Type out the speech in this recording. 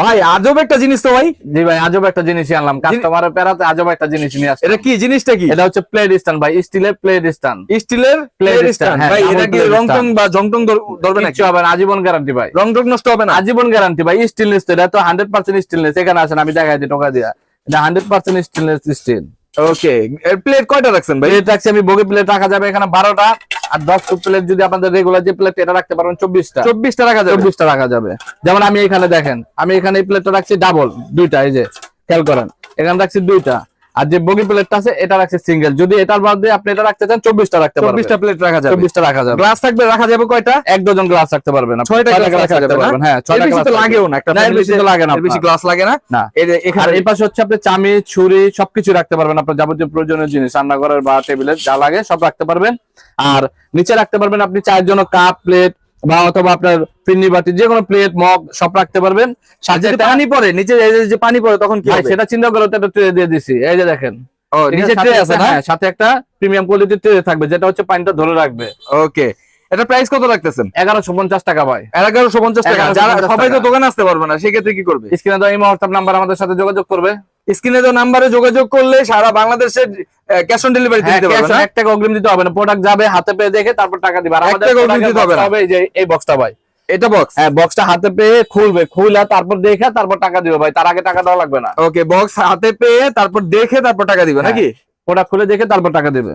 ভাই আজব একটা জিনিস তো ভাই। জি ভাই, আজব একটা জিনিসই আনলাম, কাস্টমারের প্যারাতে আজব একটা জিনিস নিয়ে আসছি। এটা কি জিনিসটা কি? এটা হচ্ছে প্লেট স্ট্যান্ড ভাই, স্টিলের প্লেট স্ট্যান্ড। স্টিলের প্লেট স্ট্যান্ড। হ্যাঁ, ভাই এটা double কি plate রং টং stand। বা জং টং ধরবে নাকি? কিচ্ছু হবে না, আজীবন গ্যারান্টি ভাই। রং টং নষ্ট হবে না? আজীবন গ্যারান্টি ভাই, স্টেনলেস তো, এটা তো 100% স্টেনলেস। এখানে আসেন আমি দেখাই দিই টোকা দিয়া, এটা 100% স্টেনলেস স্টিল। ওকে, এর প্লেট কয়টা রাখছেন ভাই? প্লেট রাখছি আমি, বগি প্লেট রাখা যাবে এখানে 12টা, আর 10 প্লেট যদি আপনাদের রেগুলার যে প্লেট এটা রাখতে পারবেন 24টা। 24টা রাখা যাবে? 24টা রাখা যাবে। যেমন আমি এখানে দেখেন, আমি এখানে এই প্লেটটা রাখছি ডাবল, দুইটা, এই যে খেয়াল করেন, এখানে রাখছি দুইটা। আর যে বগি প্লেটটা আছে এটা রাখছি সিঙ্গেল। যদি এটার বাদে আপনি এটা রাখতে চান 24টা রাখতে পারবেন। 24টা প্লেট রাখা যাবে? 24টা রাখা যাবে। গ্লাস থাকবে, রাখা যাবে কয়টা? এক ডজন গ্লাস রাখতে পারবেন আপনি। 6টা গ্লাস রাখা রাখতে যাবে না? পারবেন। হ্যাঁ, 6টা বেশি গ্লাস তো লাগেও না, একটা না, এর বেশি তো লাগে না, এর বেশি গ্লাস লাগে না। না। এই যে আর এখানে এই পাশে হচ্ছে আপনি চামিচ, ছুরি সবকিছু রাখতে পারবেন, আপনার যাবতীয় প্রয়োজনীয় জিনিস রান্নাঘরের বা টেবিলের যা লাগে সব রাখতে পারবেন। আর নিচে রাখতে পারবেন আপনি চায়ের জন্য কাপ, প্লেট, বা অথবা আপনার পিন্নি বাটি, যে কোনো প্লেট, মগ সব রাখতে পারবেন। সাথে যদি পানি পড়ে নিচে, এই যে পানি পড়ে তখন কি ভাই হবে? সেটা চিন্তা করে তো একটা ট্রে দিয়ে দিছি, এই যে দেখেন। ও, নিচে সাথে ট্রে আছে না? হ্যাঁ, সাথে একটা প্রিমিয়াম কোয়ালিটির ট্রে থাকবে, যেটা হচ্ছে পানিটা ধরে রাখবে। ওকে, এটা প্রাইস কত রাখতেছেন? 1150 টাকা ভাই। 1150 টাকা। 1150 যারা সবাই তো টাকা। দোকানে আসতে পারবে না, সেক্ষেত্রে কি করবে? স্ক্রিনে দেওয়া এই হোয়াটসঅ্যাপ নাম্বার আমাদের সাথে যোগাযোগ করবে। স্ক্রিনে তো নাম্বারে যোগাযোগ করলে সারা বাংলাদেশের ক্যাশ অন ডেলিভারি হ্যাঁ, দিতে পারবে cash না? on 1 টাকা অগ্রিম দিতে হবে না, প্রোডাক্ট যাবে হাতে পেয়ে দেখে তারপর টাকা দিবে। আর 1 আমাদের টাকা অগ্রিম product এর দিতে হবে box না? হবে এই যে এই বক্সটা ভাই। এটা বক্স? হ্যাঁ, বক্সটা হাতে পেয়ে খুলবে, খুলে তারপর দেখে তারপর টাকা দিবে ভাই, তার আগে টাকা দেওয়া লাগবে না। ওকে, বক্স হাতে পেয়ে তারপর দেখে তারপর টাকা দিবে নাকি? প্রোডাক্ট খুলে দেখে তারপর টাকা দিবে।